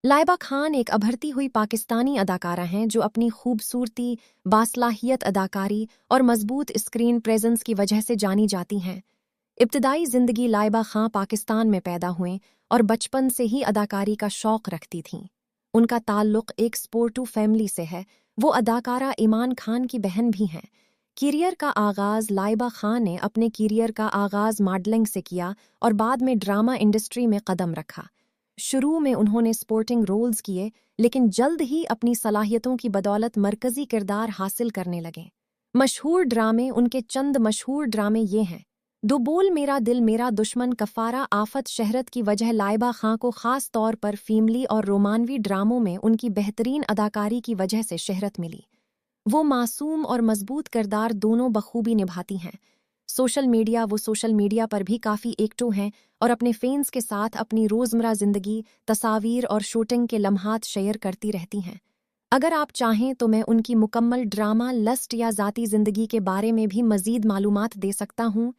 لائبہ خان ایک ابھرتی ہوئی پاکستانی اداکارہ ہیں جو اپنی خوبصورتی، باصلاحیت اداکاری اور مضبوط اسکرین پریزنس کی وجہ سے جانی جاتی ہیں۔ ابتدائی زندگی لائبہ خان پاکستان میں پیدا ہوئیں اور بچپن سے ہی اداکاری کا شوق رکھتی تھیں۔ ان کا تعلق ایک سپورٹو فیملی سے ہے، وہ اداکارہ ایمان خان کی بہن بھی ہیں۔ کیریئر کا آغاز لائبہ خان نے اپنے کیریئر کا آغاز ماڈلنگ سے کیا اور بعد میں ڈرامہ انڈسٹری میں قدم رکھا۔ شروع میں انہوں نے سپورٹنگ رولز کیے، لیکن جلد ہی اپنی صلاحیتوں کی بدولت مرکزی کردار حاصل کرنے لگے۔ مشہور ڈرامے، ان کے چند مشہور ڈرامے یہ ہیں: دو بول، میرا دل میرا دشمن، کفارہ، آفت۔ شہرت کی وجہ لائبہ خان کو خاص طور پر فیملی اور رومانوی ڈراموں میں ان کی بہترین اداکاری کی وجہ سے شہرت ملی۔ وہ معصوم اور مضبوط کردار دونوں بخوبی نبھاتی ہیں۔ وہ سوشل میڈیا پر بھی کافی ایکٹو ہیں اور اپنے فینس کے ساتھ اپنی روزمرہ زندگی، تصاویر اور شوٹنگ کے لمحات شیئر کرتی رہتی ہیں۔ اگر آپ چاہیں تو میں ان کی مکمل ڈرامہ لسٹ یا ذاتی زندگی کے بارے میں بھی مزید معلومات دے سکتا ہوں۔